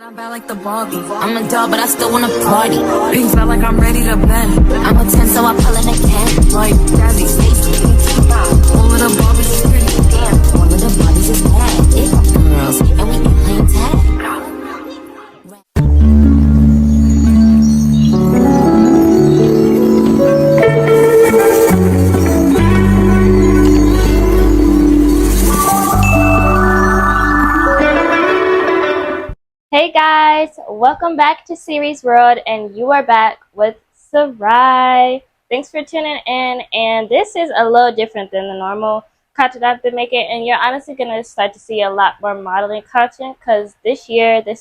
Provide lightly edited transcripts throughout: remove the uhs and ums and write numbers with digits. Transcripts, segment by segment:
I'm bad like the Barbie. I'm a doll, but I still wanna party. Pink felt like I'm ready to bend. I'm a 10, so I pull in a can. Like Jazzy, Stacy, all of the Barbies is pretty. Damn, all of the bodies is bad. It girls, and we can play tag. Hey guys, welcome back to Series World, and you are back with Sarai. Thanks for tuning in, and this is a little different than the normal content I've been making, and you're honestly going to start to see a lot more modeling content because this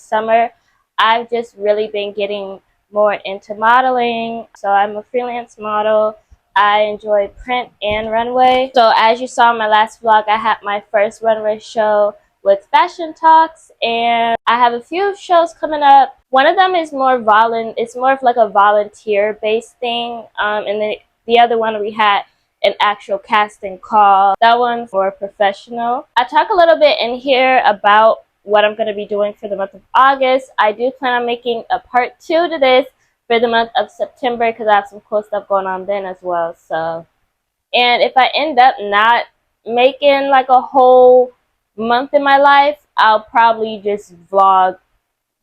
summer, I've just really been getting more into modeling. So I'm a freelance model. I enjoy print and runway. So as you saw in my last vlog, I had my first runway show with Fashion Talks, and I have a few shows coming up. One of them is it's more of like a volunteer based thing, and then the other one we had an actual casting call. That one's more professional. I talk a little bit in here about what I'm going to be doing for the month of August. I do plan on making a part 2 to this for the month of September because I have some cool stuff going on then as well. So, and if I end up not making like a whole month in my life, I'll probably just vlog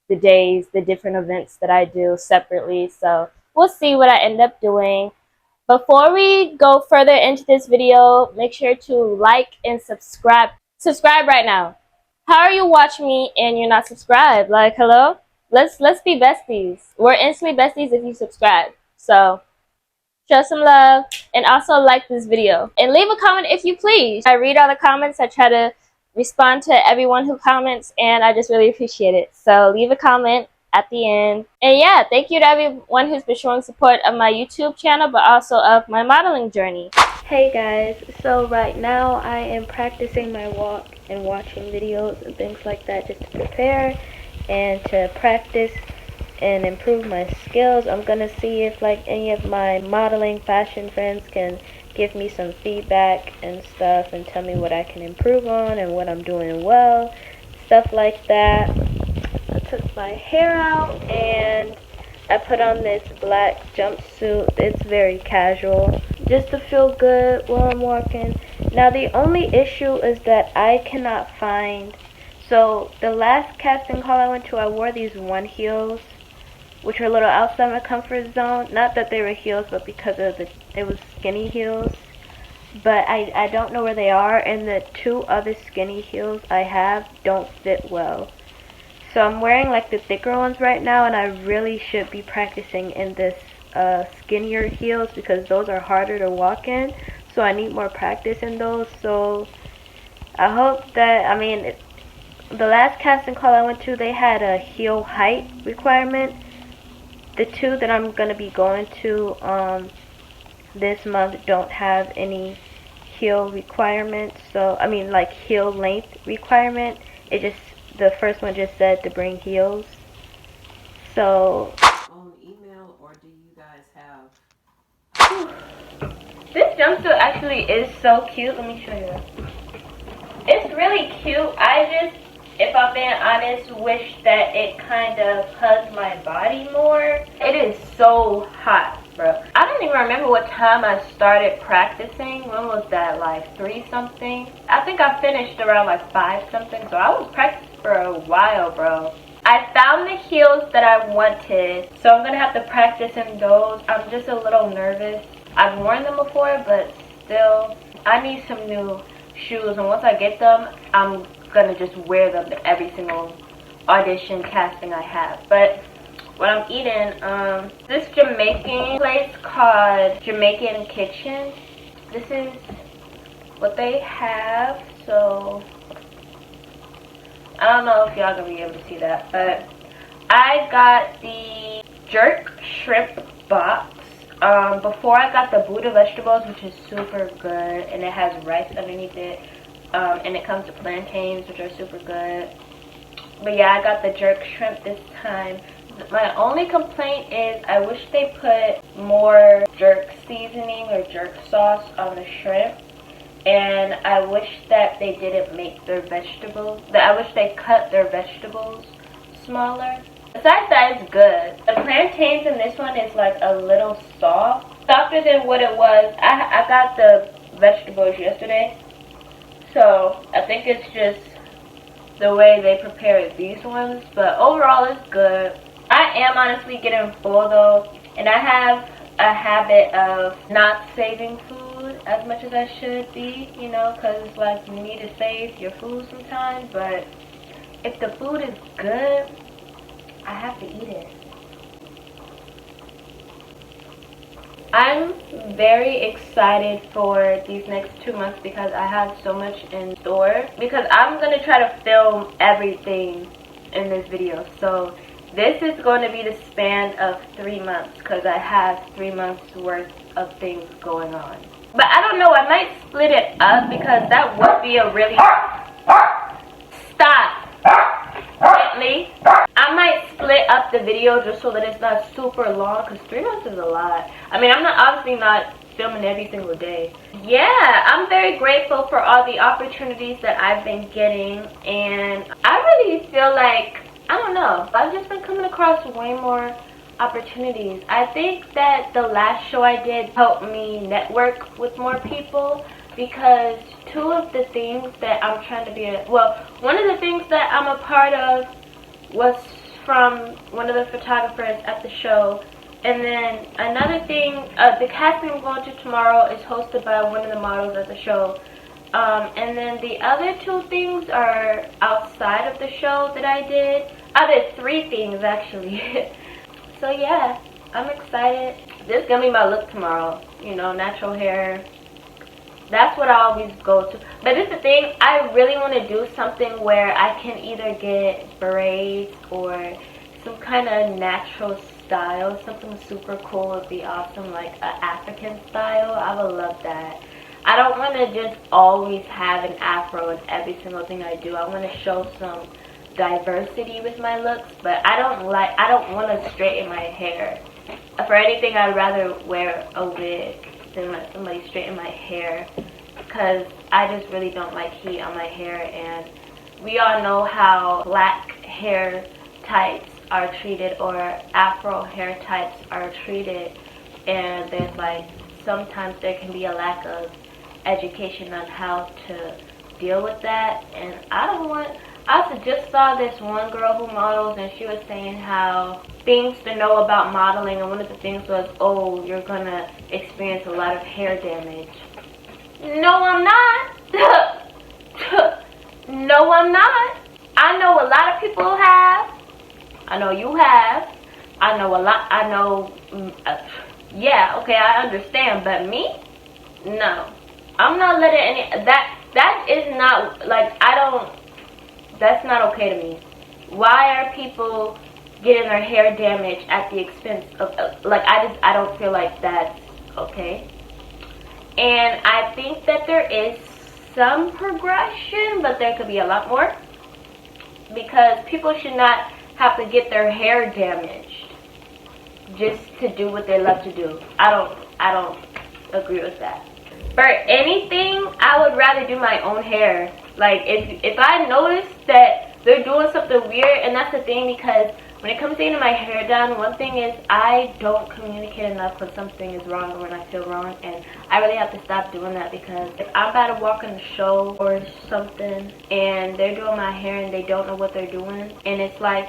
the days, the different events that I do separately. So we'll see what I end up doing. Before we go further into this video, make sure to like and subscribe. Subscribe right now. How are you watching me and you're not subscribed? Like, hello? Let's be besties. We're instantly besties if you subscribe. So show some love and also like this video and leave a comment if you please. I read all the comments. I try to respond to everyone who comments, and I just really appreciate it. So leave a comment at the end. And yeah, thank you to everyone who's been showing support of my YouTube channel, but also of my modeling journey. Hey guys, so right now I am practicing my walk and watching videos and things like that just to prepare and to practice and improve my skills. I'm gonna see if like any of my modeling fashion friends can give me some feedback and stuff and tell me what I can improve on and what I'm doing well, stuff like that. I took my hair out and I put on this black jumpsuit. It's very casual, just to feel good while I'm walking. Now the only issue is that I cannot find, so the last casting call I went to, I wore these one heels, which were a little outside my comfort zone. Not that they were heels, but because of it was skinny heels. But I don't know where they are, and the two other skinny heels I have don't fit well. So I'm wearing like the thicker ones right now, and I really should be practicing in this skinnier heels because those are harder to walk in. So I need more practice in those. So I hope that, I mean, the last casting call I went to, they had a heel height requirement. The two that I'm going to be going to this month don't have any heel requirements. So, I mean, like heel length requirement. The first one just said to bring heels. So, on email, or do you guys have? This jumpsuit actually is so cute. Let me show you. It's really cute. I just, if I'm being honest, wish that it kind of hugged my body more. It is so hot, bro. I don't even remember what time I started practicing. When was that, like 3 something? I think I finished around like 5 something. So I was practicing for a while, bro. I found the heels that I wanted, so I'm gonna have to practice in those. I'm just a little nervous. I've worn them before, but still, I need some new shoes, and once I get them, I'm gonna just wear them to every single audition casting I have. But what I'm eating, this Jamaican place called Jamaican Kitchen. This is what they have. So I don't know if y'all gonna be able to see that, but I got the jerk shrimp box. Before I got the Buddha vegetables, which is super good, and it has rice underneath it, and it comes to plantains, which are super good. But yeah, I got the jerk shrimp this time. My only complaint is I wish they put more jerk seasoning or jerk sauce on the shrimp, and I wish that they didn't make their vegetables. I wish they cut their vegetables smaller. Besides that, it's good. The plantains in this one is like a little softer than what it was. I got the vegetables yesterday, so I think it's just the way they prepared these ones, but overall it's good. I am honestly getting full though, and I have a habit of not saving food as much as I should be, you know, because it's like you need to save your food sometimes, but if the food is good, I have to eat it. I'm very excited for these next 2 months because I have so much in store, because I'm going to try to film everything in this video. So this is going to be the span of 3 months because I have 3 months worth of things going on. But I don't know, I might split it up because that would be a really... Stop! Gently. I might split up the video just so that it's not super long, because 3 months is a lot. I mean, I'm obviously not filming every single day. Yeah, I'm very grateful for all the opportunities that I've been getting, and I really feel like, I don't know, I've just been coming across way more opportunities. I think that the last show I did helped me network with more people, because two of the things that I'm trying to be one of the things that I'm a part of was from one of the photographers at the show, and then another thing, the casting I'm going to tomorrow is hosted by one of the models at the show, and then the other 2 things are outside of the show that I did. I did 3 things actually. So yeah, I'm excited. This is gonna be my look tomorrow, you know, natural hair. That's what I always go to. But this is the thing, I really want to do something where I can either get braids or some kind of natural style. Something super cool would be awesome, like an African style. I would love that. I don't want to just always have an afro in every single thing I do. I want to show some diversity with my looks, but I don't want to straighten my hair. For anything, I'd rather wear a wig than let somebody straighten my hair, because I just really don't like heat on my hair, and we all know how black hair types are treated or afro hair types are treated, and there's like sometimes there can be a lack of education on how to deal with that, and I also just saw this one girl who models, and she was saying how things to know about modeling, and one of the things was, oh, you're gonna experience a lot of hair damage. No, I'm not. No, I'm not. I know a lot of people have. I know you have. I know a lot. I know. Yeah, okay, I understand, but me? No. I'm not letting any. That is not, like, that's not okay to me. Why are people getting their hair damaged at the expense of, like, I don't feel like that's okay. And I think that there is some progression, but there could be a lot more, because people should not have to get their hair damaged just to do what they love to do. I don't agree with that. For anything, I would rather do my own hair. Like, if I notice that they're doing something weird, and that's the thing, because when it comes to getting my hair done, one thing is I don't communicate enough when something is wrong or when I feel wrong, and I really have to stop doing that, because if I'm about to walk in the show or something and they're doing my hair and they don't know what they're doing, and it's like,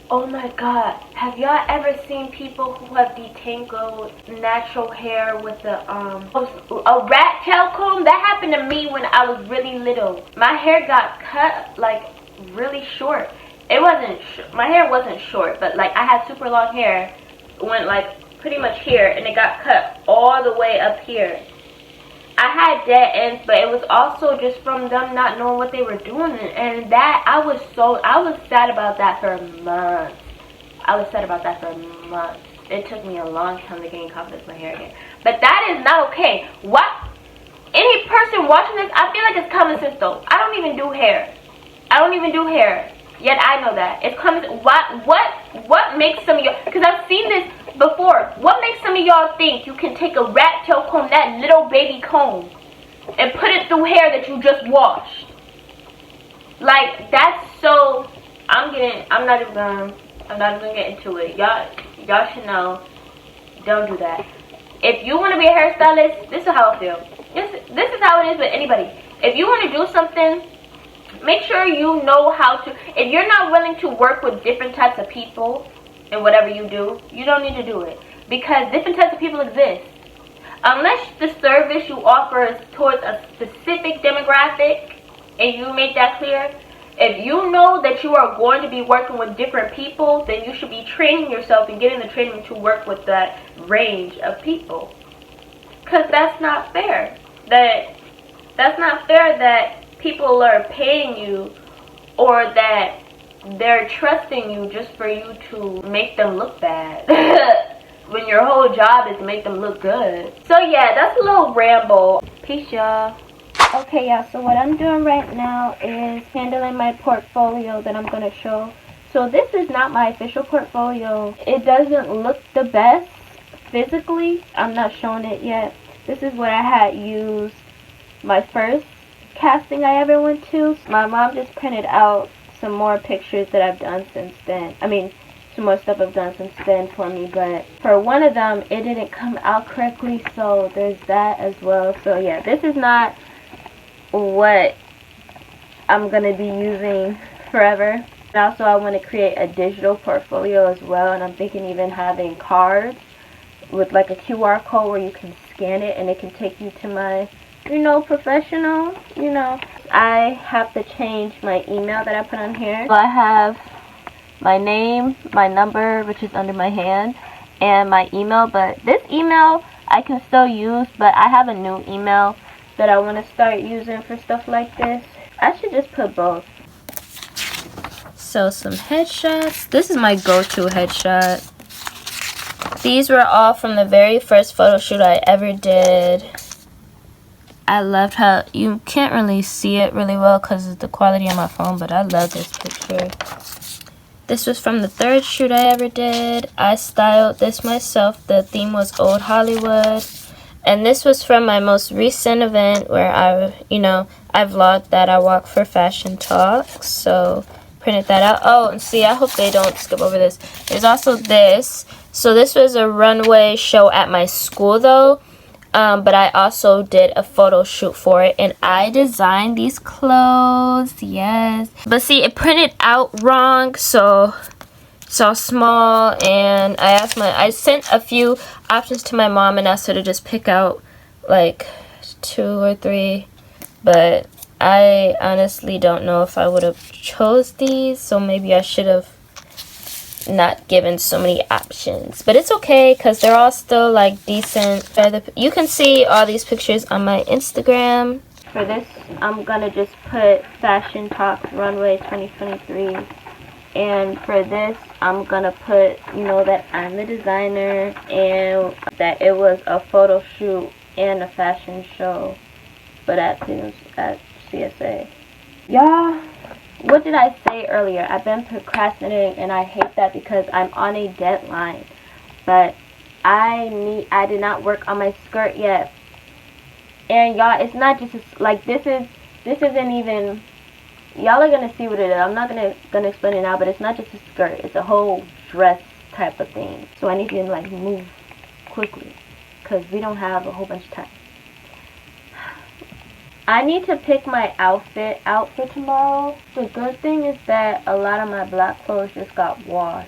oh my god, have y'all ever seen people who have detangled natural hair with a rat tail comb? That happened to me when I was really little. My hair got cut like really short. It wasn't, my hair wasn't short, but like I had super long hair. It went like pretty much here, and it got cut all the way up here. I had dead ends, but it was also just from them not knowing what they were doing, and that I was sad about that for months. I was sad about that for months. It took me a long time to gain confidence in my hair again. But that is not okay. What? Any person watching this, I feel like it's common sense though. I don't even do hair. I don't even do hair. Yet I know that. It's common. What makes some of y'all, because I've seen this before, what makes some of y'all think you can take a rat tail comb, that little baby comb, and put it through hair that you just washed? Like, that's so I'm not even gonna get into it. Y'all should know, don't do that. If you want to be a hairstylist, this is how I feel. This is how it is with anybody. If you want to do something, make sure you know how to. If you're not willing to work with different types of people in whatever you do, you don't need to do it, because different types of people exist. Unless the service you offer is towards a specific demographic and you make that clear, if you know that you are going to be working with different people, then you should be training yourself and getting the training to work with that range of people. Because that's not fair. That's not fair that people are paying you, or that they're trusting you just for you to make them look bad. When your whole job is to make them look good. So yeah, that's a little ramble. Peace, y'all. Okay, y'all, so what I'm doing right now is handling my portfolio that I'm going to show. So this is not my official portfolio. It doesn't look the best physically. I'm not showing it yet. This is what I had used my first casting I ever went to. My mom just printed out some more pictures that I've done since then. I mean, some more stuff I've done since then for me, but for one of them, it didn't come out correctly, so there's that as well. So yeah, this is not what I'm gonna be using forever. And also I want to create a digital portfolio as well, and I'm thinking even having cards with like a QR code where you can scan it and it can take you to my, professional, I have to change my email that I put on here. So I have my name, my number, which is under my hand, and my email, but this email I can still use, but I have a new email that I want to start using for stuff like this. I should just put both. So some headshots. This is my go-to headshot. These were all from the very first photo shoot I ever did. I loved how, you can't really see it really well because of the quality of my phone, but I love this picture. This was from the third shoot I ever did. I styled this myself. The theme was old Hollywood. And this was from my most recent event where I vlogged that I walk for fashion talks. So printed that out. Oh, and see, I hope they don't skip over this. There's also this. So this was a runway show at my school though. But I also did a photo shoot for it, and I designed these clothes, yes. But see, it printed out wrong, so it's all small, and I sent a few options to my mom and asked her to just pick out like 2 or 3, but I honestly don't know if I would have chose these, so maybe I should have not given so many options, but it's okay because they're all still like decent. You can see all these pictures on my Instagram. For this, I'm gonna just put Fashion Talks Runway 2023, and for this I'm gonna put that I'm the designer and that it was a photo shoot and a fashion show, but at CSA. Y'all, what did I say earlier? I've been procrastinating, and I hate that because I'm on a deadline. But I did not work on my skirt yet. And y'all, it's not just like this isn't even, y'all are gonna see what it is. I'm not gonna explain it now, but it's not just a skirt. It's a whole dress type of thing. So I need to like move quickly because we don't have a whole bunch of time. I need to pick my outfit out for tomorrow. The good thing is that a lot of my black clothes just got washed,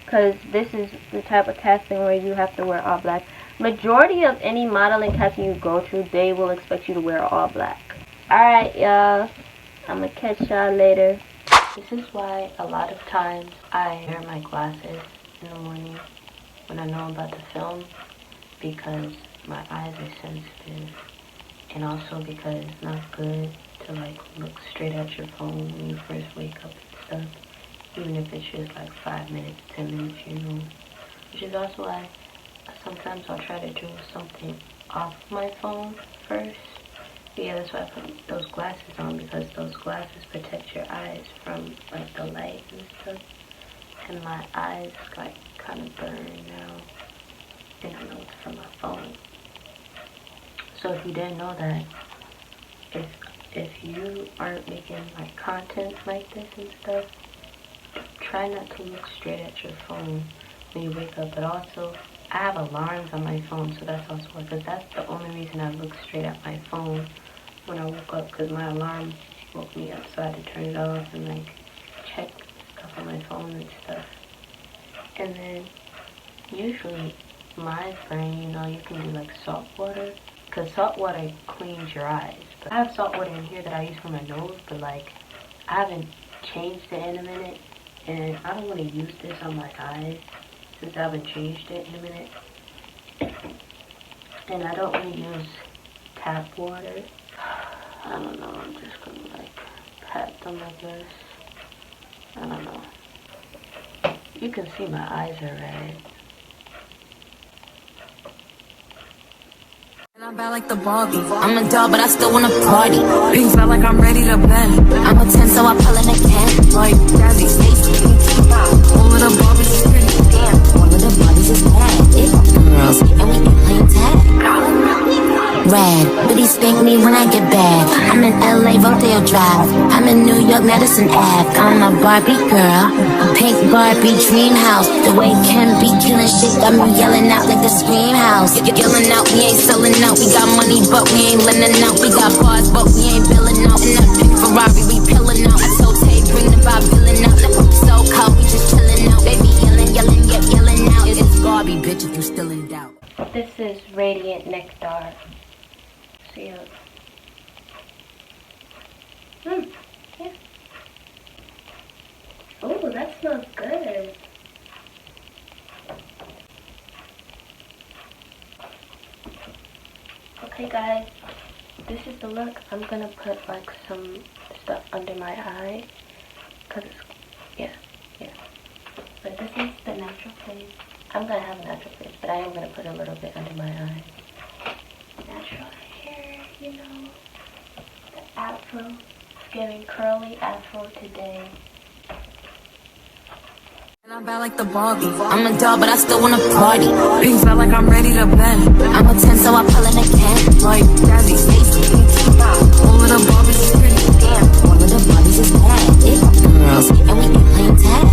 because this is the type of casting where you have to wear all black. Majority of any modeling casting you go to, they will expect you to wear all black. Alright, y'all. I'm gonna catch y'all later. This is why a lot of times I wear my glasses in the morning when I know I'm about to film, because my eyes are sensitive. And also because it's not good to like look straight at your phone when you first wake up and stuff. Even if it's just like 5 minutes, 10 minutes, Which is also why sometimes I'll try to do something off my phone first. But yeah, that's why I put those glasses on, because those glasses protect your eyes from like the light and stuff. And my eyes like kind of burn now. And I know it's from my phone. So if you didn't know that, if you aren't making like content like this and stuff, try not to look straight at your phone when you wake up, but also I have alarms on my phone, so that's also why, because that's the only reason I look straight at my phone when I woke up, because my alarm woke me up, so I had to turn it off and like check stuff on my phone and stuff. And then usually my brain, you know, you can do like salt water, because salt water cleans your eyes. But I have salt water in here that I use for my nose, but like I haven't changed it in a minute, and I don't want to use this on my eyes since I haven't changed it in a minute. And I don't want to use tap water. I don't know, I'm just gonna like pat them, I guess. I don't know. You can see my eyes are red. And I'm bad like the Barbie. I'm a doll, but I still wanna party. Things felt like I'm ready to bend. I'm a 10, so I pull in a can. Like Jazzy, Stacy, all of the Barbies is pretty. Damn, all of the Barbies is bad. It's girls, and we ain't playing tag. Rad, but he spank me when I get bad. I'm in LA, Rodeo Drive. I'm in New York, Madison Ave. I'm a Barbie girl, pink Barbie dream house. The way Kim be killing shit got me yelling out like the scream house. Yelling out, we ain't selling out. We got money, but we ain't lending out. We got bars, but we ain't billing out. In that pink Ferrari, we pilling out. I told Tay, bring the vibe, billing out. So cold, we just chilling out. Baby yelling, yelling, yet yelling out. It's Barbie, bitch, if you still in doubt. This is Radiant Nectar. See ya. Yeah. Oh, that smells good. Okay guys, this is the look. I'm gonna put like some stuff under my eye, cause it's, yeah. But this is the natural place. I'm gonna have a natural face, but I am gonna put a little bit under my eye. Natural hair, you know, the afro. It's giving curly afro today. And I'm bad like the Barbie. I'm a doll, but I still wanna party. Things felt like I'm ready to bend. I'm a 10, so I pull in a can. Like Jazzy, Stacy, all of the Barbies is pretty. Damn, all of the Barbies is bad. It's girls, and we ain't playing tag.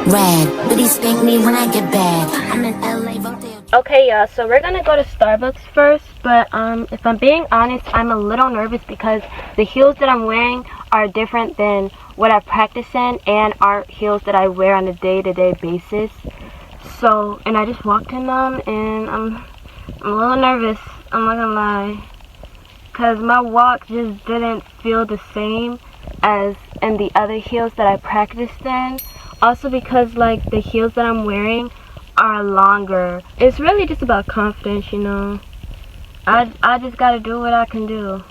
Rad, but he spank me when I get bad. I'm in LA, Rodeo. Okay, y'all, so we're gonna go to Starbucks first, but if I'm being honest, I'm a little nervous because the heels that I'm wearing are different than what I practice in and are heels that I wear on a day-to-day basis. So, and I just walked in them, and I'm a little nervous, I'm not gonna lie, because my walk just didn't feel the same as in the other heels that I practiced in. Also because like the heels that I'm wearing are longer. It's really just about confidence, you know. I just gotta do what I can do.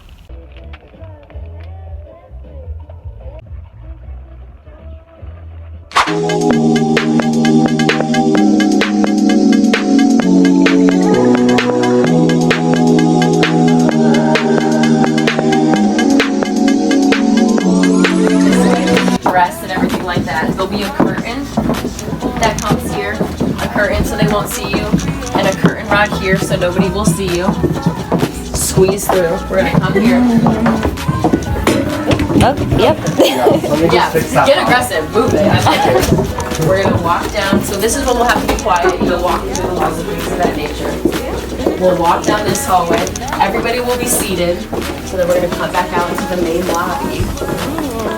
Dress and everything like that. There'll be a curtain that comes here, a curtain so they won't see you, and a curtain rod here so nobody will see you. Squeeze through. We're gonna come here. Oh, yep. Yeah, get aggressive, move it. I like it. We're gonna walk down. So this is when we'll have to be quiet. You'll walk through the halls and things of that nature. We'll walk down this hallway. Everybody will be seated. So then we're gonna come back out into the main lobby.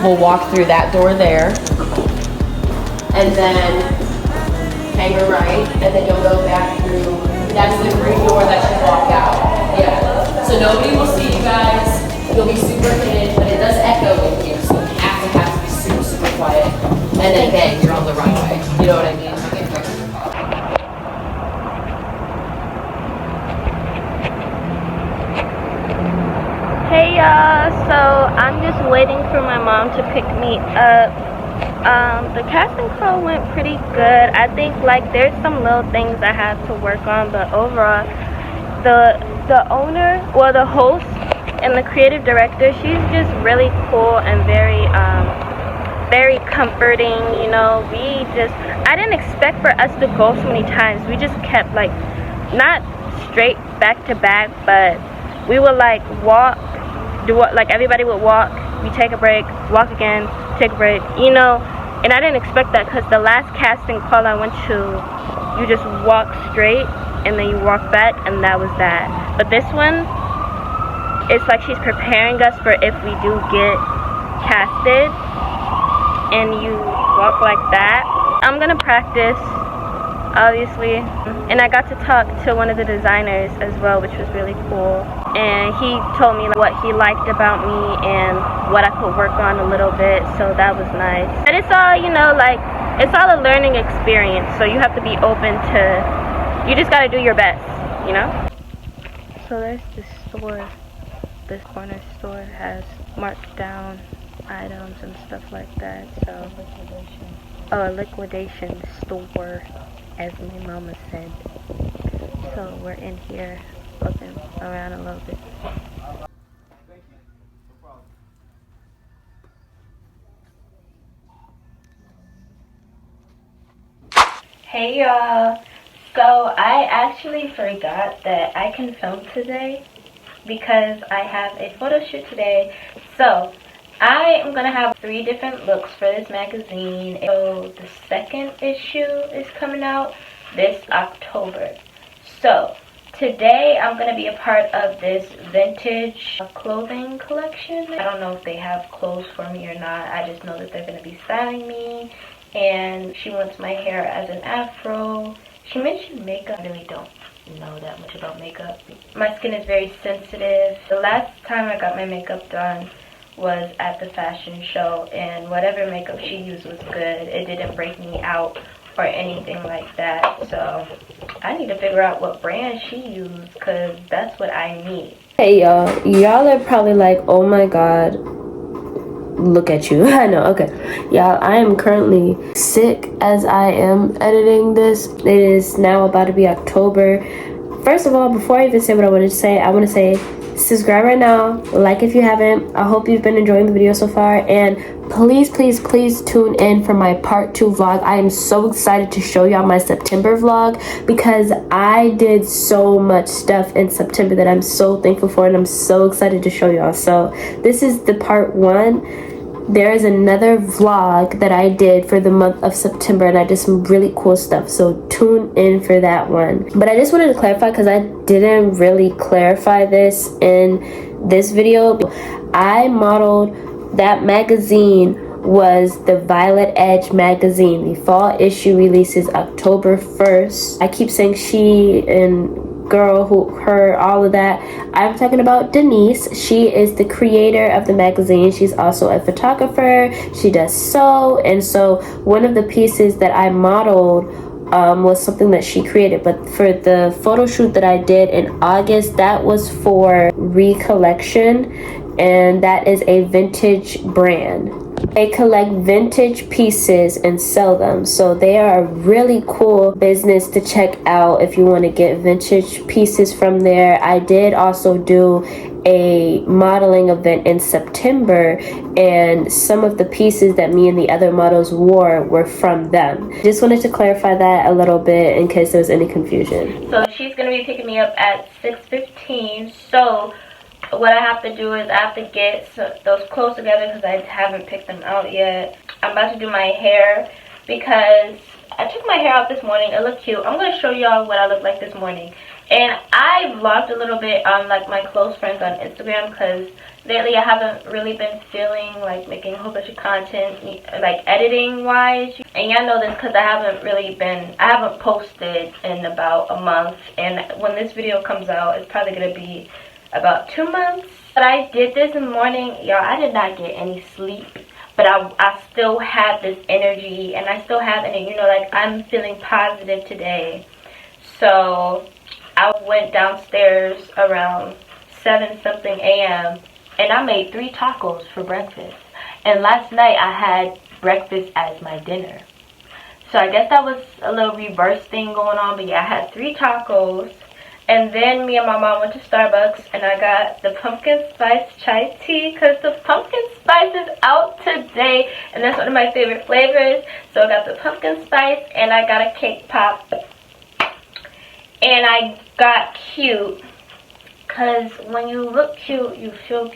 We'll walk through that door there. And then hang a right, and then you'll go back through. That's the green door that you walk out. Yeah. So nobody will see you guys. You'll be super hidden, but it does echo in here, so you have to be super, super quiet. And then bang, you're on the runway. You know what I mean? Hey y'all, so I'm just waiting for my mom to pick me up. The casting call went pretty good. I think like there's some little things I have to work on, but overall the owner, well the host and the creative director, she's just really cool and very comforting, you know. I didn't expect for us to go so many times. We just kept like not straight back to back, but we would like walk, like everybody would walk, we take a break, walk again, take a break, you know. And I didn't expect that because the last casting call I went to, you just walk straight and then you walk back, and that was that. But this one, it's like she's preparing us for if we do get casted, and you walk like that. I'm gonna practice, obviously, and I got to talk to one of the designers as well, which was really cool, and he told me what he liked about me and what I could work on a little bit, so that was nice. And it's all, you know, like, it's all a learning experience, so you have to be open to, you just gotta do your best, you know? So there's this store, this corner store has marked down items and stuff like that, so. Oh, a liquidation store, as my mama said. So we're in here looking around a little bit. Hey y'all. So I actually forgot that I can film today because I have a photo shoot today. So I am going to have 3 different looks for this magazine. So the second issue is coming out this October. So today I'm going to be a part of this vintage clothing collection. I don't know if they have clothes for me or not. I just know that they're going to be styling me. And she wants my hair as an afro. She mentioned makeup. I really don't know that much about makeup. My skin is very sensitive. The last time I got my makeup done was at the fashion show, and whatever makeup she used was good. It didn't break me out or anything like that. So I need to figure out what brand she used, because that's what I need. Hey y'all. Y'all are probably like, oh my god, look at you. I know. Okay, y'all, I am currently sick as I am editing this. It is now about to be October. First of all, before I even say what I wanted to say, I want to say subscribe right now, like if you haven't. I hope you've been enjoying the video so far, and please tune in for my part 2 vlog. I am so excited to show y'all my September vlog because I did so much stuff in September that I'm so thankful for, and I'm so excited to show y'all. So this is the part 1. There is another vlog that I did for the month of September, and I did some really cool stuff, so tune in for that one. But I just wanted to clarify, because I didn't really clarify this in this video. I modeled that magazine was the Violet Edge magazine. The fall issue releases October 1st. I keep saying she and girl, who, her, all of that. I'm talking about Denise. She is the creator of the magazine. She's also a photographer. She does sew, and so one of the pieces that I modeled was something that she created. But for the photo shoot that I did in August, that was for Recollection, and that is a vintage brand. They collect vintage pieces and sell them, so they are a really cool business to check out if you want to get vintage pieces from there. I did also do a modeling event in September, and some of the pieces that me and the other models wore were from them. Just wanted to clarify that a little bit in case there was any confusion. So she's going to be picking me up at 6:15, so what I have to do is I have to get those clothes together because I haven't picked them out yet. I'm about to do my hair because I took my hair out this morning. It looked cute. I'm going to show y'all what I look like this morning. And I vlogged a little bit on like my close friends on Instagram because lately I haven't really been feeling like making a whole bunch of content, like editing wise. And y'all know this because I haven't posted in about a month. And when this video comes out, it's probably going to be about 2 months. But I did this in the morning. Y'all, I did not get any sleep, but I still had this energy, and I still have it, you know, like I'm feeling positive today. So I went downstairs around 7-something a.m. and I made 3 tacos for breakfast, and last night I had breakfast as my dinner. So I guess that was a little reverse thing going on, but yeah, I had 3 tacos. And then me and my mom went to Starbucks, and I got the pumpkin spice chai tea because the pumpkin spice is out today, and that's one of my favorite flavors. So I got the pumpkin spice, and I got a cake pop, and I got cute because when you look cute, you feel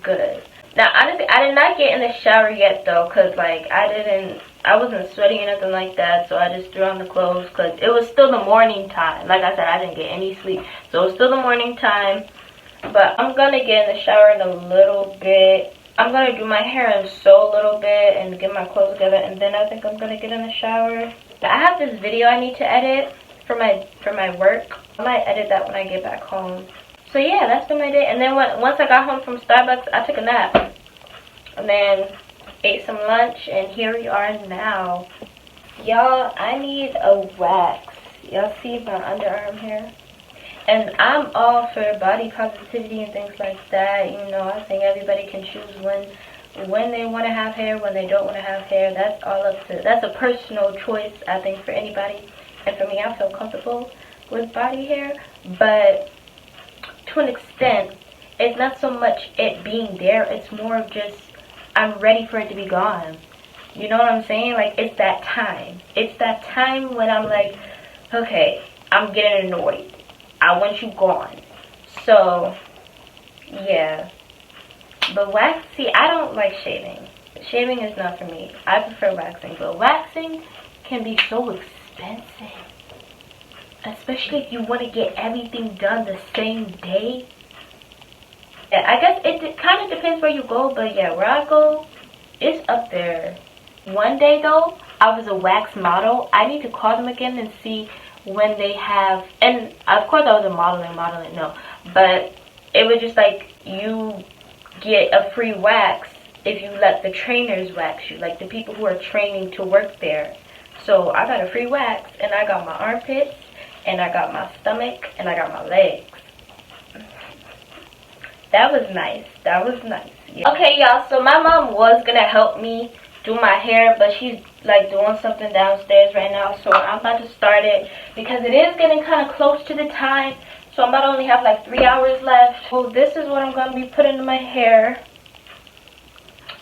good. Now, honestly, I did not get in the shower yet, though, because, like, I wasn't sweating or nothing like that, so I just threw on the clothes, because it was still the morning time. Like I said, I didn't get any sleep, so it was still the morning time, but I'm going to get in the shower in a little bit. I'm going to do my hair and sew a little bit and get my clothes together, and then I think I'm going to get in the shower. I have this video I need to edit for my work. I might edit that when I get back home. So yeah, that's been my day. And then once I got home from Starbucks, I took a nap. And then ate some lunch, and here we are now. Y'all, I need a wax. Y'all see my underarm hair? And I'm all for body positivity and things like that. You know, I think everybody can choose when they want to have hair, when they don't want to have hair. That's all up to, that's a personal choice, I think, for anybody. And for me, I feel comfortable with body hair. But to an extent, it's not so much it being there, it's more of just I'm ready for it to be gone. You know what I'm saying? Like, it's that time. It's that time when I'm like, okay, I'm getting annoyed. I want you gone. So, yeah. But wax, see, I don't like shaving. Shaving is not for me. I prefer waxing. But waxing can be so expensive. Especially if you want to get everything done the same day. Yeah, I guess it kind of depends where you go, but yeah, where I go, it's up there. One day though, I was a wax model. I need to call them again and see when they have, and of course I was a modeling, no. But it was just like, you get a free wax if you let the trainers wax you, like the people who are training to work there. So I got a free wax, and I got my armpits, and I got my stomach, and I got my legs. That was nice. That was nice. Yeah. Okay, y'all. So my mom was going to help me do my hair, but she's like doing something downstairs right now. So I'm about to start it because it is getting kind of close to the time. So I'm about to only have like 3 hours left. So this is what I'm going to be putting in my hair.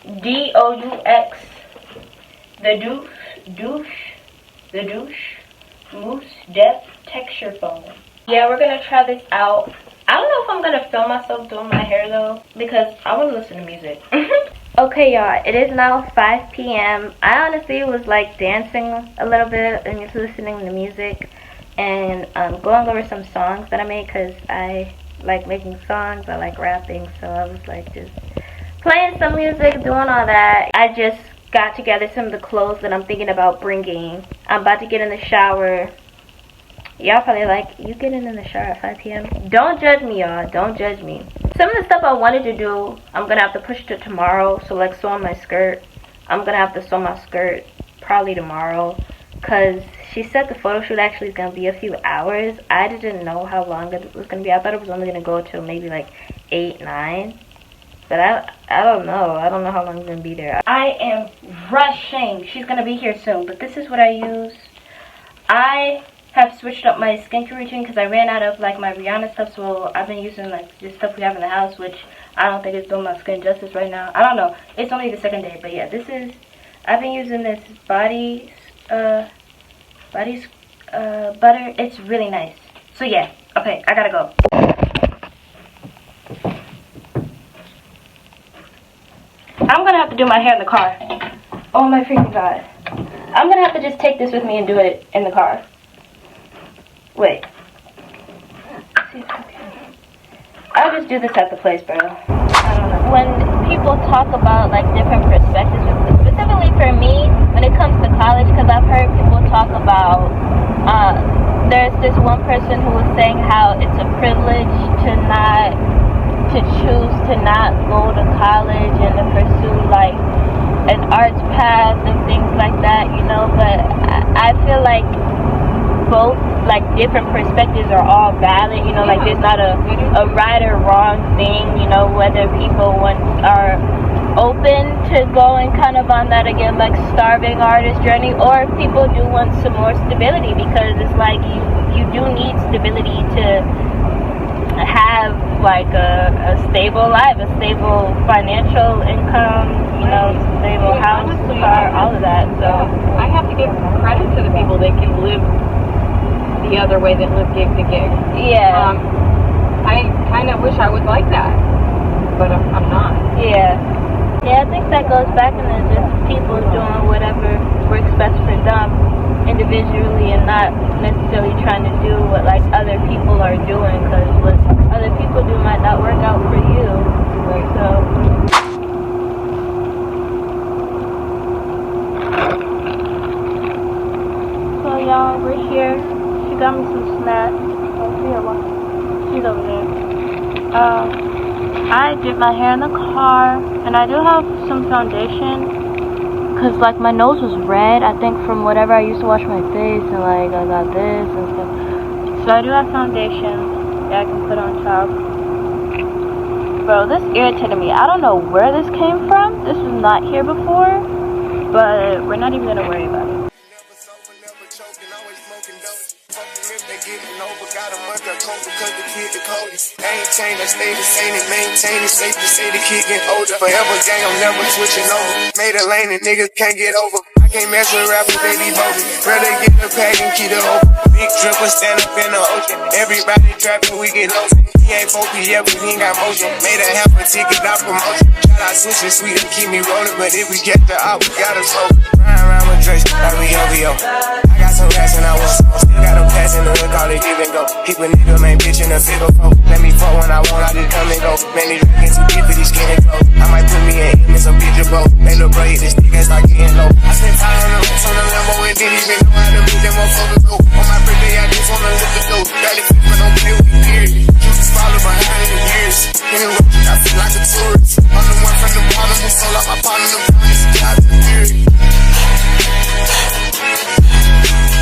DOUX. The douche. Mousse Depth Texture Foam. Yeah, we're going to try this out. I don't know if I'm going to film myself doing my hair though, because I want to listen to music. Okay, y'all, it is now 5 p.m. I honestly was like dancing a little bit and just listening to music and going over some songs that I made, because I like making songs, I like rapping, so I was like just playing some music, doing all that. I just got together some of the clothes that I'm thinking about bringing. I'm about to get in the shower. Y'all probably like, you getting in the shower at 5 p.m.? Don't judge me, y'all. Don't judge me. Some of the stuff I wanted to do, I'm going to have to push to tomorrow. So, like, sewing my skirt. I'm going to have to sew my skirt probably tomorrow. Because she said the photo shoot actually is going to be a few hours. I didn't know how long it was going to be. I thought it was only going to go till maybe, like, 8, 9. But I don't know. I don't know how long it's going to be there. I am rushing. She's going to be here soon. But this is what I use. I have switched up my skincare routine because I ran out of like my Rihanna stuff, so I've been using like just stuff we have in the house, which I don't think is doing my skin justice right now. I don't know, it's only the second day, but yeah, this is, I've been using this body butter. It's really nice. So yeah, okay, I gotta go. I'm gonna have to do my hair in the car. Oh my freaking god. I'm gonna have to just take this with me and do it in the car. Wait. I'll just do this at the place, bro. I don't know. When people talk about like different perspectives, specifically for me, when it comes to college, because I've heard people talk about, there's this one person who was saying how it's a privilege to choose to not go to college and to pursue like an arts path and things like that, you know, but I feel like both like different perspectives are all valid, you know, like there's not a right or wrong thing, you know, whether people are open to going kind of on that again like starving artist journey, or if people do want some more stability, because it's like you do need stability to have like a stable life, a stable financial income, you know, stable house, car, all of that. So I have to give credit to the people that can live the other way that live gig to gig. Yeah. I kind of wish I was like that, but I'm not. Yeah. Yeah, I think that goes back into just people doing whatever works best for them individually and not necessarily trying to do what like other people are doing, because what other people do might not work out for you. So y'all, we're here. She got me some snacks. Oh, see her walking. She's over there. I did my hair in the car, and I do have some foundation, cause like my nose was red, I think from whatever I used to wash my face, and like I got this and stuff. So I do have foundation that I can put on top. Bro, this irritated me. I don't know where this came from. This was not here before, but we're not even gonna worry about it. Got a month of coke because the kid the coldest. I ain't changed, I stay the same and maintain it. Safe to say the kid get older. Forever gang, I'm never switching over. Made a lane and niggas can't get over. I can't mess with rappers, they be bogus. Rather get the pack and keep it open. Big dripper stand up in the ocean. Everybody trapping, we get lost. He ain't focused yet, but he ain't got motion. Made a half a ticket, not promotion. Shout out switching sweet and keep me rolling. But if we get the out, we gotta smoke. Ryan around with Drake, like we OVO. I got some gas and I want some. Still got them pass in the hood, call it give and go. Keep a nigga, main bitch in a figure four. Let me fuck when I want, I just come and go. Man, these niggas too deep for these skinny clothes. I might put me in him in some bitch or both. They look bro, hit this stick and start getting low. I spent time on the roots on the Lambo and didn't even know how to beat them motherfuckers go. On my birthday, I just wanna look at those. Barely fit, but don't play with me, period. You just follow behind in the years. In the road, I feel like a tourist. I'm the one from the bottom who sold out my partner, the promise, God, the period.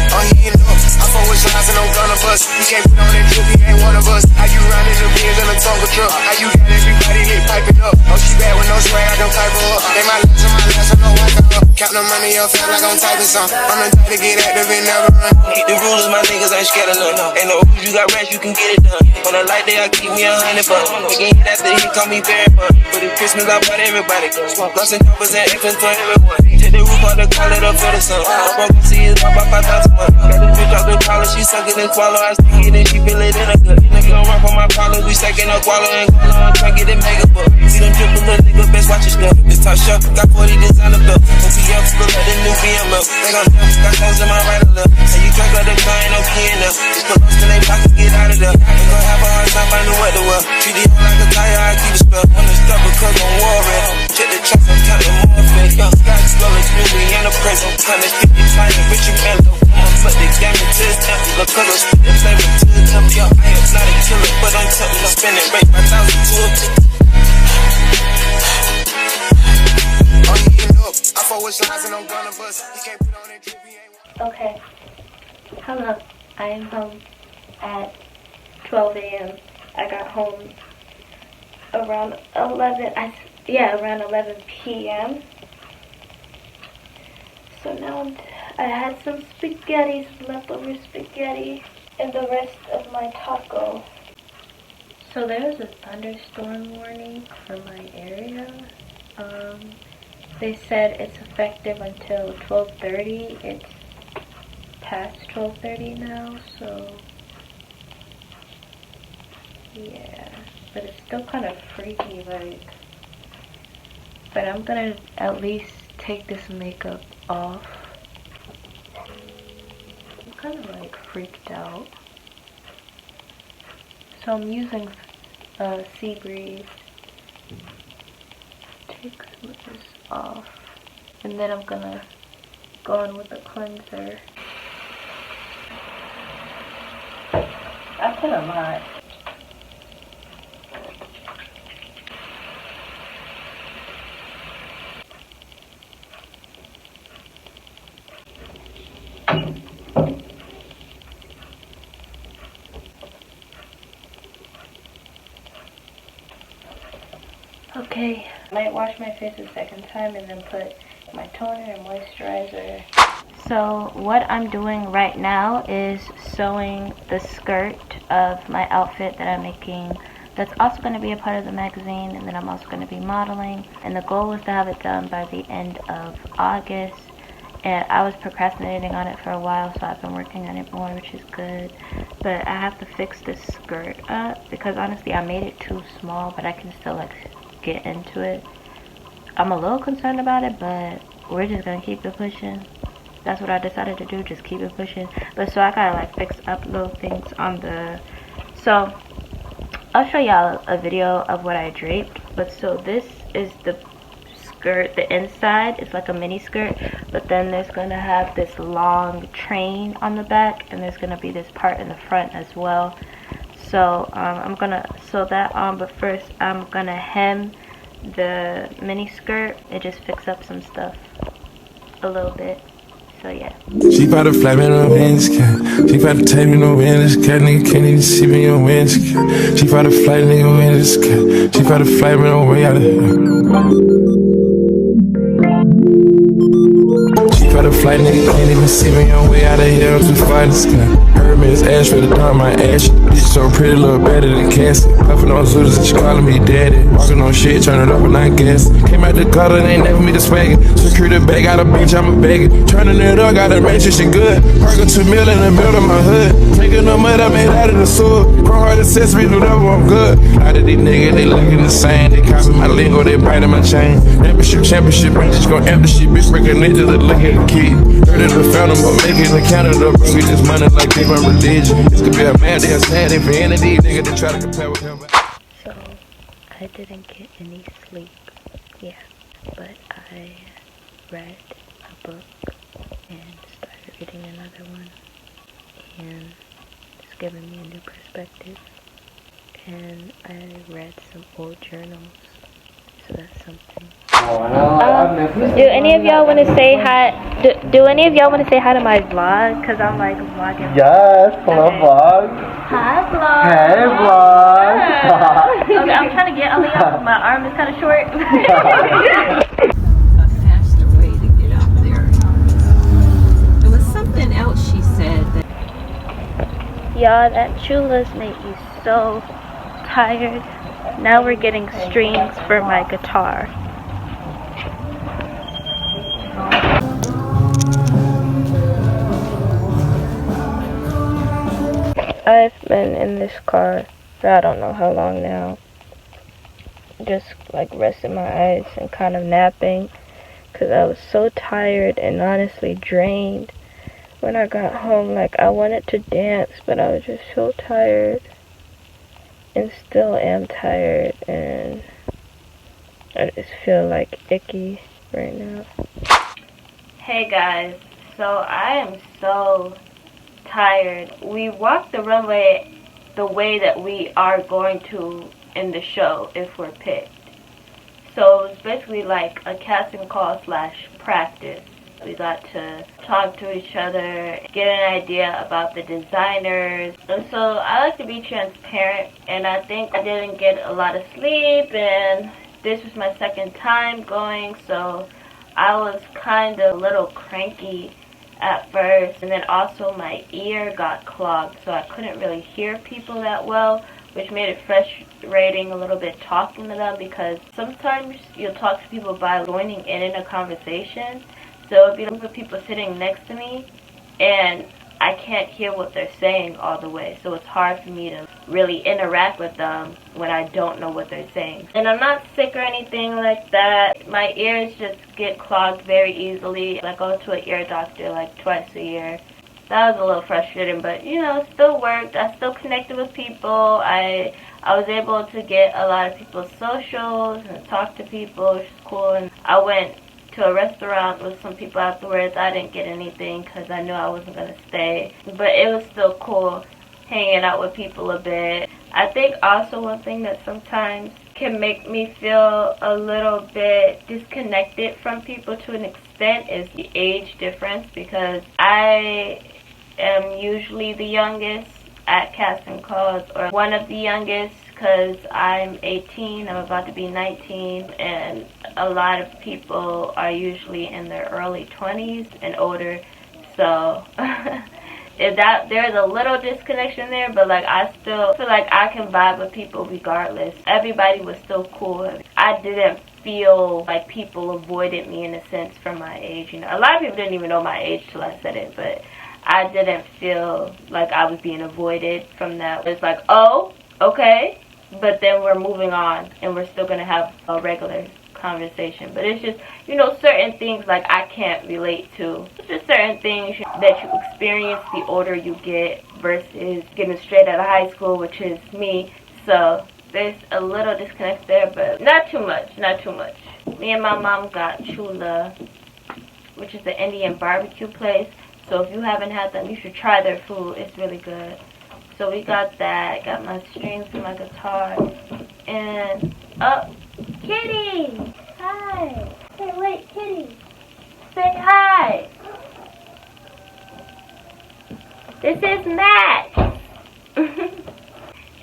Oh, he ain't up. I fuck with shots and I'm gonna bust. You can't put on that drip, he ain't one of us. How you riding the beers in a Tonga truck? How you got everybody lit piping up? Oh, she bad with no spray, I don't type her up. They my last, I know I got up. Count the money up, feel like I'm typing some. I'm the type to get active and never run. Keep the rulers, my niggas ain't scared of none. Ain't no rules, you got rats, you can get it done. On a light day, I keep me 100 bucks. We can hit after he call me very fun. But it's Christmas, I bought everybody. Lost and covers and infants for everyone. Take the roof out the call it up for the sun. I'm broke, see his pop by 5,000 months. Got this bitch off the collar, she suck it and swallow. I stick it and she feel it in her gut. Nigga don't run for my problems, we stacking up guala and guala. I'm trying to get it mega book. See them triple little nigga, best watch your step. This top shelf, got 40 designer belt. OPF, look like the new BML. They gon' jump, got clothes in my right or left. And you drink up the car, ain't no key in there. Just put lost in they pockets, get out of there. Ain't gon' have a hard time finding what to wear. Treat the hoe like a tire, I keep it spell. Wanna stop because I'm worried. Check the tracks, I'm counting more fake. Young Scott, swelling, smoothly, and a present. 150 tiny, Richard Mello. But they damn it to his empty. Look, cause I'm spitting flavor to his empty. Yo, I am not a killer, but I'm telling I'm spending rate 5,000 to a 50. Oh, he ain't up. I fuck with slides and I'm gonna bust. He can't put on that drip, he ain't. Okay. Hello. I am home at 12 a.m. I got home around 11. Around 11 p.m. So now I had some spaghetti, some leftover spaghetti, and the rest of my taco. So there's a thunderstorm warning for my area. They said it's effective until 12:30. It's past 12:30 now, so yeah. But it's still kind of freaky, like. But I'm gonna at least take this makeup off. I'm kind of like freaked out. So I'm using Sea Breeze. Take some of this off. And then I'm gonna go in with a cleanser. I put a lot. Okay, I might wash my face a second time and then put my toner and moisturizer. So what I'm doing right now is sewing the skirt of my outfit that I'm making. That's also going to be a part of the magazine, and then I'm also going to be modeling. And the goal was to have it done by the end of August. And I was procrastinating on it for a while, so I've been working on it more, which is good. But I have to fix this skirt up because honestly I made it too small, but I can still like get into it. I'm a little concerned about it, but we're just gonna keep it pushing. That's what I decided to do, just keep it pushing. But so I gotta like fix up little things on the, so I'll show y'all a video of what I draped. But so this is the skirt, the inside is like a mini skirt, but then there's gonna have this long train on the back, and there's gonna be this part in the front as well. So I'm gonna sew that on, but first I'm gonna hem the mini skirt. It just fix up some stuff a little bit. So yeah. She bout to fly me no wind sky. She bout to take me no wind sky. Nigga can't even see me on wind sky. She bout to fly nigga wind sky. She bout to fly me no way out of here. She bout to fly nigga can't even see me on way out of here. I'm too far in the sky. Heard me, it's ash for the dawn, my ash. Bitch so pretty, look better than Cassie. Puffin' on Zooters and she calling me daddy. Walking on shit, turn it up and I guess. Came out the gutter, they ain't never me the swagger. Security bag, got a bitch, I'm a bagger. Turning it up, gotta make sure she good. Park a 2 mil in the middle of my hood. Taking no mud, I made out of the sewer. Chrome heart accessories, whatever, I'm good. A lot of these niggas, they looking the same. They copy my lingo, they biting my chain. Championship, I'm just gon' amp the shit. Bitch, breaking ninjas, look at the kid. Heard it, the fountain, but make it in Canada. Bring me this money like they my religion. This could be a man, they're standing for any of these niggas that try to compare with him. So I didn't get any sleep, yeah, but I read a book and started reading another one, and it's giving me a new perspective. And I read some old journals, so that's something. Do any of y'all want to say hi? Do any of y'all want to say hi to my vlog? Cause I'm like vlogging. Yes, hello vlog. Hi vlog. Hey vlog. Okay, I'm trying to get Aliyah. My arm is kind of short. A faster way to get out there. There was something else she said that. Y'all, that chula's make me so tired. Now we're getting strings for my guitar. I've been in this car for I don't know how long now. Just like resting my eyes and kind of napping, because I was so tired and honestly drained when I got home. Like I wanted to dance, but I was just so tired and still am tired, and I just feel like icky right now. Hey guys, so I am so tired. We walked the runway the way that we are going to in the show if we're picked. So it was basically like a casting call / practice. We got to talk to each other, get an idea about the designers. And so I like to be transparent, and I think I didn't get a lot of sleep, and this was my second time going, so I was kind of a little cranky at first, and then also my ear got clogged, so I couldn't really hear people that well, which made it frustrating a little bit talking to them, because sometimes you'll talk to people by joining in a conversation. So it'd be a group of people sitting next to me, and I can't hear what they're saying all the way, so it's hard for me to really interact with them when I don't know what they're saying. And I'm not sick or anything like that. My ears just get clogged very easily. I go to an ear doctor like twice a year. That was a little frustrating, but you know, it still worked. I still connected with people. I was able to get a lot of people's socials and talk to people, which is cool. And I went to a restaurant with some people afterwards. I didn't get anything because I knew I wasn't going to stay, but it was still cool hanging out with people a bit. I think also one thing that sometimes can make me feel a little bit disconnected from people to an extent is the age difference, because I am usually the youngest at casting calls, or one of the youngest, because I'm 18, I'm about to be 19, and a lot of people are usually in their early 20s and older, so there's a little disconnection there, but like I still feel like I can vibe with people regardless. Everybody was still cool. I didn't feel like people avoided me in a sense from my age. You know, a lot of people didn't even know my age till I said it, but I didn't feel like I was being avoided from that. It's like, oh, okay, but then we're moving on and we're still gonna have a regular conversation. But it's just, you know, certain things like I can't relate to. It's just certain things that you experience the older you get versus getting straight out of high school, which is me. So there's a little disconnect there, but not too much, not too much. Me and my mom got Chula, which is the Indian barbecue place. So if you haven't had them, you should try their food. It's really good. So we got that. Got my strings for my guitar. And, oh, Kitty! Hi! Hey, wait, Kitty! Say hi! This is Max!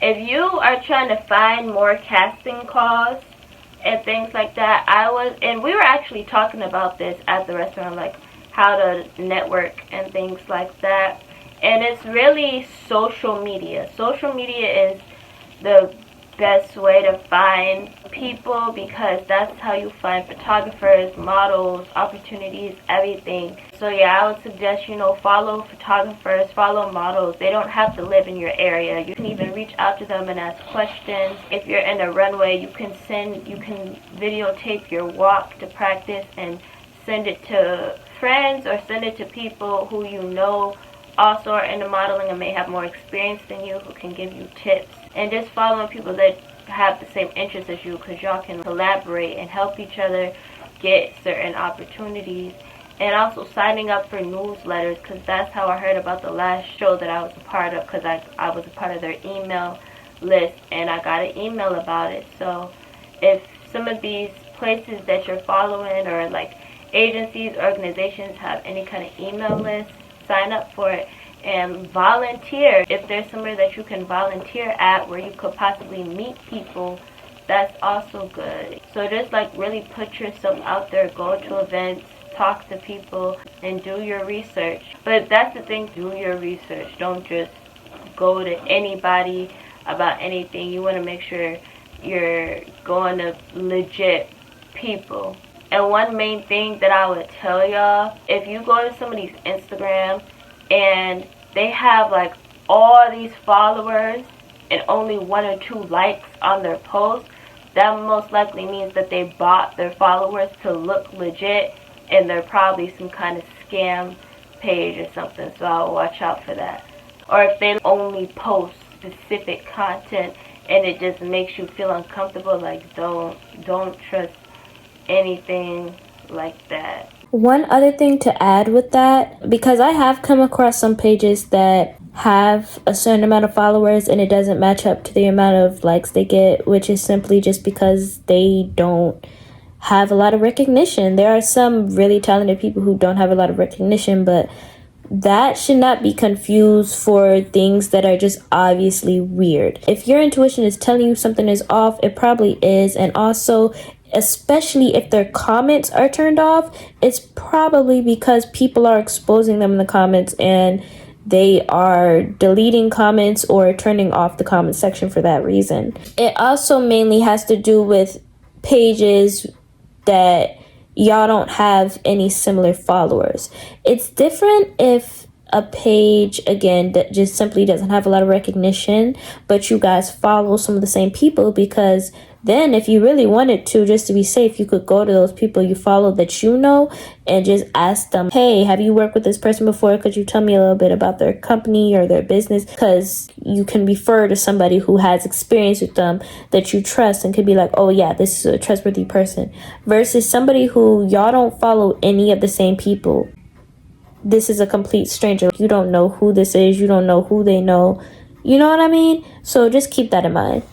If you are trying to find more casting calls and things like that, and we were actually talking about this at the restaurant, like how to network and things like that. And it's really social media. Social media is the best way to find people, because that's how you find photographers, models, opportunities, everything. So yeah, I would suggest, you know, follow photographers, follow models. They don't have to live in your area. You can even reach out to them and ask questions. If you're in a runway, you can videotape your walk to practice and send it to friends or send it to people who you know also are into modeling and may have more experience than you, who can give you tips. And just following people that have the same interests as you, because y'all can collaborate and help each other get certain opportunities. And also signing up for newsletters, because that's how I heard about the last show that I was a part of, because I was a part of their email list and I got an email about it. So if some of these places that you're following, or like agencies, organizations, have any kind of email list, sign up for it and volunteer. If there's somewhere that you can volunteer at where you could possibly meet people, that's also good. So just like really put yourself out there, go to events, talk to people, and do your research. But that's the thing, do your research. Don't just go to anybody about anything. You want to make sure you're going to legit people. And one main thing that I would tell y'all, if you go to somebody's Instagram and they have like all these followers and only 1 or 2 likes on their post, that most likely means that they bought their followers to look legit, and they're probably some kind of scam page or something. So I'll watch out for that. Or if they only post specific content and it just makes you feel uncomfortable, like don't trust anything like that. One other thing to add with that, because I have come across some pages that have a certain amount of followers and it doesn't match up to the amount of likes they get, which is simply just because they don't have a lot of recognition. There are some really talented people who don't have a lot of recognition, but that should not be confused for things that are just obviously weird. If your intuition is telling you something is off, it probably is. And also, especially if their comments are turned off, it's probably because people are exposing them in the comments and they are deleting comments or turning off the comment section for that reason. It also mainly has to do with pages that y'all don't have any similar followers. It's different if a page, again, that just simply doesn't have a lot of recognition, but you guys follow some of the same people, because then if you really wanted to, just to be safe, you could go to those people you follow that you know and just ask them, hey, have you worked with this person before? Could you tell me a little bit about their company or their business? Because you can refer to somebody who has experience with them that you trust and could be like, oh yeah, this is a trustworthy person, versus somebody who y'all don't follow any of the same people. This is a complete stranger. You don't know who this is. You don't know who they know. You know what I mean? So just keep that in mind.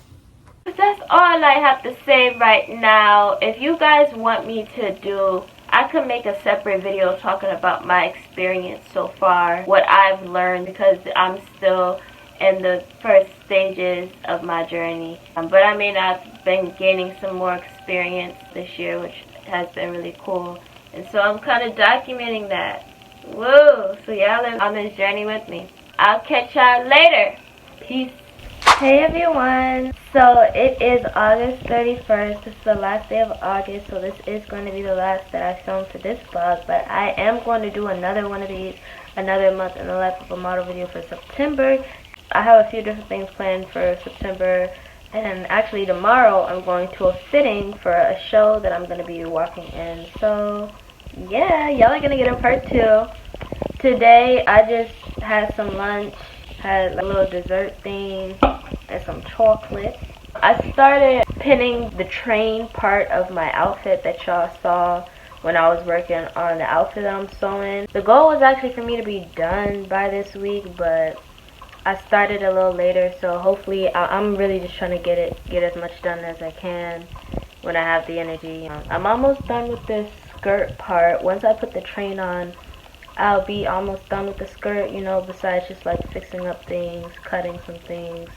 That's all I have to say right now. If you guys want me to do, I could make a separate video talking about my experience so far, what I've learned, because I'm still in the first stages of my journey. But I mean, I've been gaining some more experience this year, which has been really cool. And so I'm kind of documenting that. Woo! So y'all are on this journey with me. I'll catch y'all later. Peace. Hey everyone, so it is August 31st. This is the last day of August, so this is going to be the last that I film for this vlog, but I am going to do another one of these, another month in the life of a model video for September. I have a few different things planned for September, And actually tomorrow I'm going to a fitting for a show that I'm going to be walking in. So yeah, y'all are going to get a part 2. Today I just had some lunch, had a little dessert thing and some chocolate. I started pinning the train part of my outfit that y'all saw when I was working on the outfit that I'm sewing. The goal was actually for me to be done by this week, but I started a little later, so hopefully I'm really just trying to get as much done as I can when I have the energy. I'm almost done with this skirt part. Once I put the train on, I'll be almost done with the skirt, you know, besides just like fixing up things, cutting some things,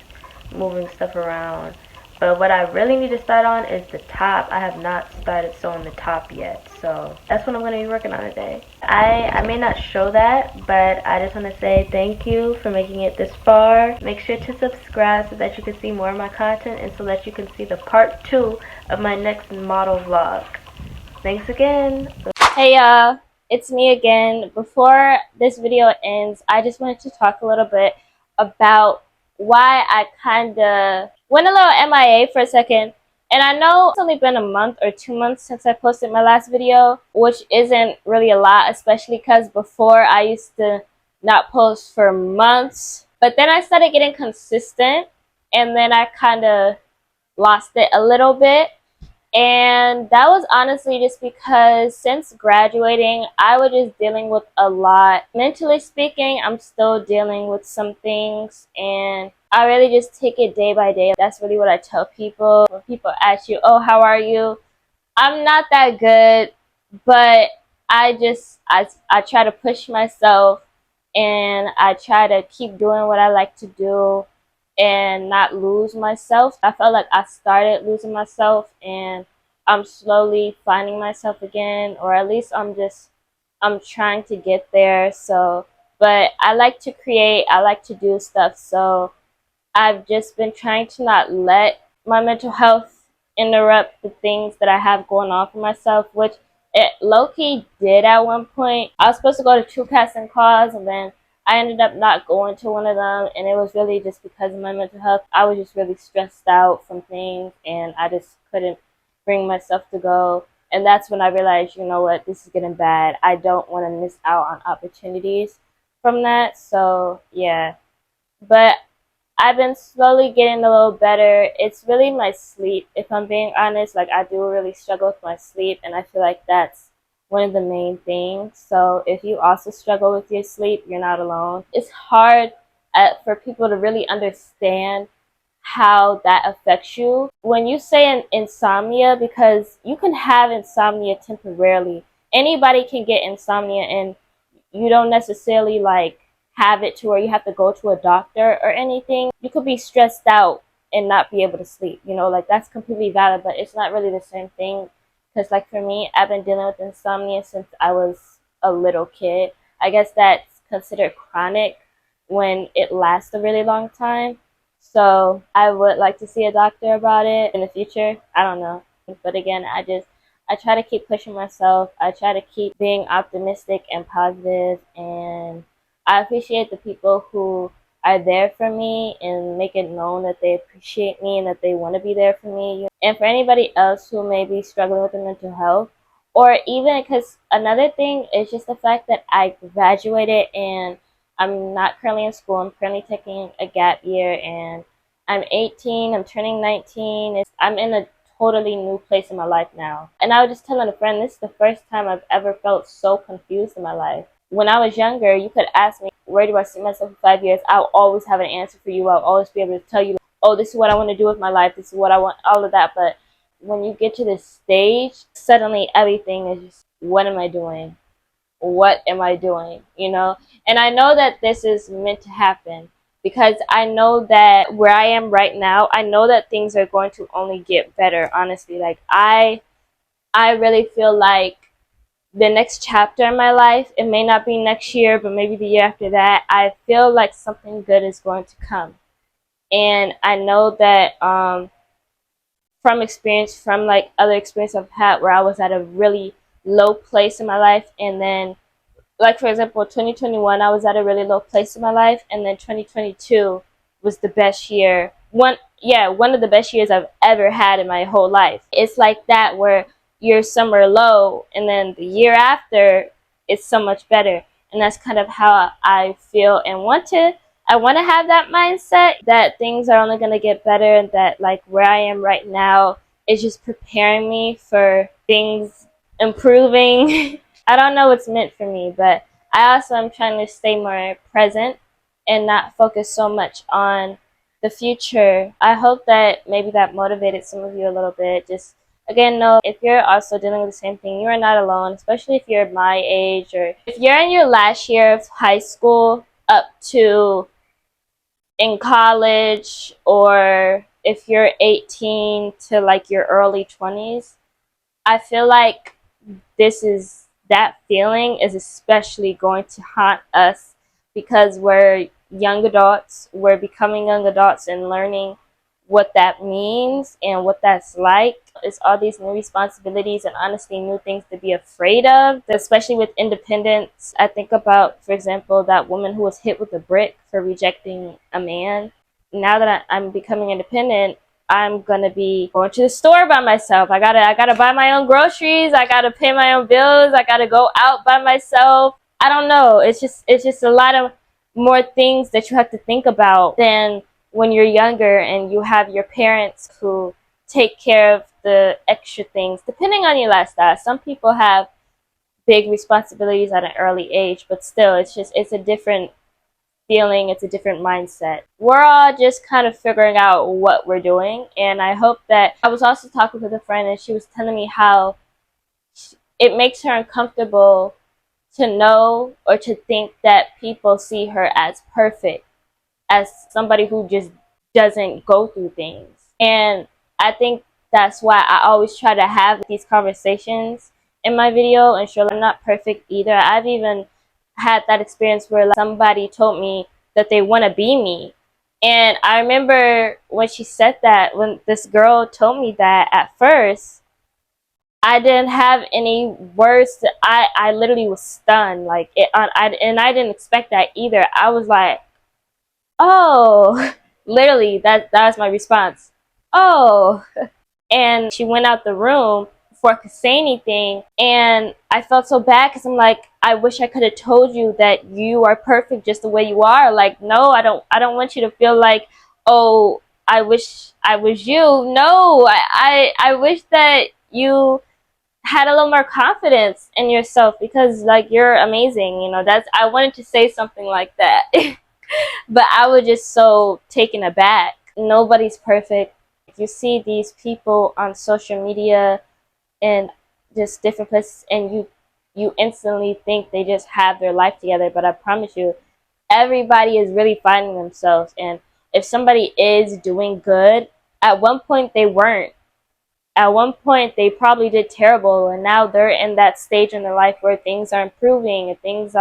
moving stuff around. But what I really need to start on is the top. I have not started sewing the top yet, so that's what I'm going to be working on today. I may not show that, but I just want to say thank you for making it this far. Make sure to subscribe so that you can see more of my content and so that you can see the part 2 of my next model vlog. Thanks again. Hey y'all, it's me again. Before this video ends, I just wanted to talk a little bit about why I kinda went a little MIA for a second. And I know it's only been a month or 2 months since I posted my last video, which isn't really a lot, especially because before I used to not post for months. But then I started getting consistent and then I kinda lost it a little bit. And that was honestly just because since graduating, I was just dealing with a lot. Mentally speaking, I'm still dealing with some things, and I really just take it day by day. That's really what I tell people. When people ask you, oh, how are you? I'm not that good, but I try to push myself and I try to keep doing what I like to do and not lose myself. I felt like I started losing myself and I'm slowly finding myself again, or at least I'm trying to get there. So, but I like to create, I like to do stuff. So I've just been trying to not let my mental health interrupt the things that I have going on for myself, which it low-key did at one point. I was supposed to go to 2 casting calls and then I ended up not going to one of them, and it was really just because of my mental health. I was just really stressed out from things and I just couldn't bring myself to go. And that's when I realized, you know what, this is getting bad. I don't want to miss out on opportunities from that. So yeah, but I've been slowly getting a little better. It's really my sleep, if I'm being honest. Like, I do really struggle with my sleep, and I feel like that's one of the main things. So if you also struggle with your sleep, you're not alone. It's hard for people to really understand how that affects you. When you say insomnia, because you can have insomnia temporarily. Anybody can get insomnia, and you don't necessarily like have it to where you have to go to a doctor or anything. You could be stressed out and not be able to sleep, you know, like that's completely valid, but it's not really the same thing. Because like for me, I've been dealing with insomnia since I was a little kid. I guess that's considered chronic when it lasts a really long time. So I would like to see a doctor about it in the future. I don't know. But again, I try to keep pushing myself. I try to keep being optimistic and positive, and I appreciate the people who are there for me and make it known that they appreciate me and that they want to be there for me. And for anybody else who may be struggling with their mental health, or even because another thing is just the fact that I graduated and I'm not currently in school. I'm currently taking a gap year, and I'm 18. I'm turning 19. I'm in a totally new place in my life now. And I was just telling a friend, this is the first time I've ever felt so confused in my life. When I was younger, you could ask me, where do I see myself in 5 years? I'll always have an answer for you. I'll always be able to tell you, oh, this is what I want to do with my life. This is what I want, all of that. But when you get to this stage, suddenly everything is just, what am I doing? What am I doing? You know? And I know that this is meant to happen because I know that where I am right now, I know that things are going to only get better, honestly. Like I really feel like the next chapter in my life, it may not be next year, but maybe the year after that, I feel like something good is going to come. And I know that from experience, from like other experience I've had where I was at a really low place in my life, and then like for example 2021 I was at a really low place in my life, and then 2022 was the best year. yeah, one of the best years I've ever had in my whole life. It's like that where you're somewhere low and then the year after it's so much better. And that's kind of how I feel and I want to have that mindset that things are only going to get better, and that like where I am right now is just preparing me for things improving. I don't know what's meant for me, but I also am trying to stay more present and not focus so much on the future. I hope that maybe that motivated some of you a little bit. Just again, know if you're also dealing with the same thing, you are not alone, especially if you're my age or if you're in your last year of high school up to in college, or if you're 18 to like your early 20s. I feel like that feeling is especially going to haunt us because we're young adults, we're becoming young adults and learning what that means and what that's like. It's all these new responsibilities and honestly new things to be afraid of, especially with independence. I think about, for example, that woman who was hit with a brick for rejecting a man. Now that I'm becoming independent, I'm gonna be going to the store by myself. I gotta buy my own groceries. I gotta pay my own bills. I gotta go out by myself. I don't know. It's just a lot of more things that you have to think about than when you're younger and you have your parents who take care of the extra things. Depending on your lifestyle, some people have big responsibilities at an early age, but still, it's a different feeling, it's a different mindset. We're all just kind of figuring out what we're doing, and I hope that I was also talking with a friend and she was telling me how it makes her uncomfortable to know or to think that people see her as perfect, as somebody who just doesn't go through things. And I think that's why I always try to have these conversations in my video and show I'm not perfect either. I've even had that experience where like, somebody told me that they want to be me. And I remember when she said that, when this girl told me that, at first, I didn't have any words. I literally was stunned. Like, and I didn't expect that either. I was like, oh, literally, that was my response. Oh, and she went out the room before I could say anything, and I felt so bad because I'm like, I wish I could have told you that you are perfect just the way you are. Like, no, I don't want you to feel like, oh, I wish I was you. No, I wish that you had a little more confidence in yourself because like you're amazing. That's, I wanted to say something like that. But I was just so taken aback. Nobody's perfect. You see these people on social media and just different places, and you instantly think they just have their life together. But I promise you, everybody is really finding themselves. And if somebody is doing good, at one point they weren't. At one point they probably did terrible, and now they're in that stage in their life where things are improving and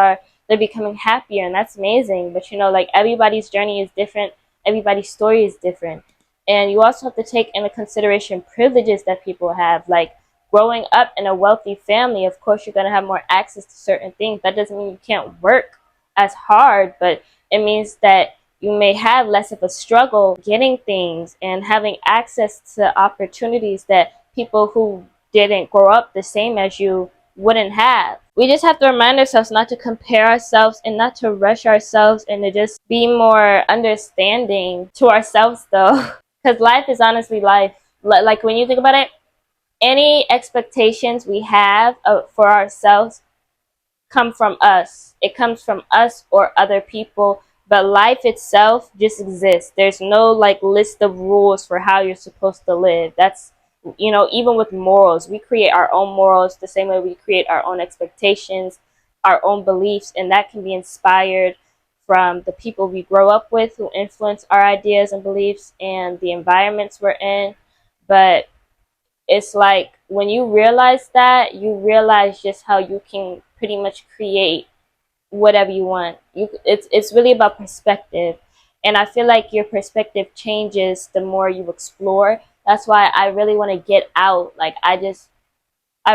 they're becoming happier, and that's amazing. But like everybody's journey is different, everybody's story is different, and you also have to take into consideration privileges that people have. Like growing up in a wealthy family, of course you're going to have more access to certain things. That doesn't mean you can't work as hard, but it means that you may have less of a struggle getting things and having access to opportunities that people who didn't grow up the same as you wouldn't have. We just have to remind ourselves not to compare ourselves and not to rush ourselves, and to just be more understanding to ourselves though. Because life is honestly life. Like when you think about it, any expectations we have for ourselves come from us. It comes from us or other people, but life itself just exists. There's no like list of rules for how you're supposed to live. That's, even with morals, we create our own morals the same way we create our own expectations, our own beliefs, and that can be inspired from the people we grow up with who influence our ideas and beliefs and the environments we're in. But it's like when you realize that, you realize just how you can pretty much create whatever you want. It's really about perspective, and I feel like your perspective changes the more you explore. That's why I really want to get out. Like I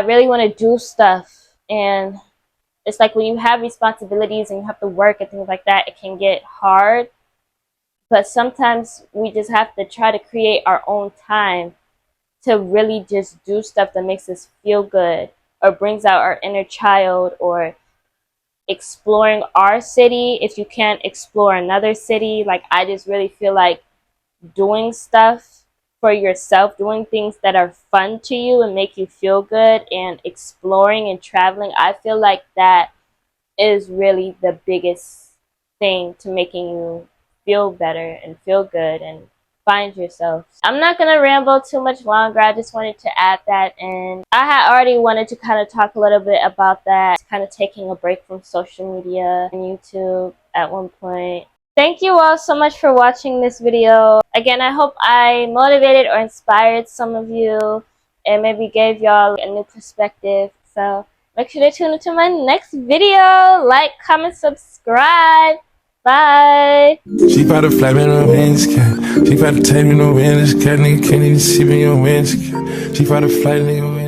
really want to do stuff, and it's like when you have responsibilities and you have to work and things like that, it can get hard. But sometimes we just have to try to create our own time to really just do stuff that makes us feel good or brings out our inner child, or exploring our city if you can't explore another city. Like, I just really feel like doing stuff for yourself, doing things that are fun to you and make you feel good, and exploring and traveling, I feel like that is really the biggest thing to making you feel better and feel good and find yourself. I'm not gonna ramble too much longer. I just wanted to add that, and I had already wanted to kind of talk a little bit about that, kind of taking a break from social media and YouTube at one point. Thank you all so much for watching this video. Again, I hope I motivated or inspired some of you and maybe gave y'all a new perspective. So make sure to tune into my next video. Like, comment, subscribe. Bye. She bout to fly me no winds, cat. She bout to take me no winds, cat. Nigga can't even see me on winds, cat. She bout to fly nigga.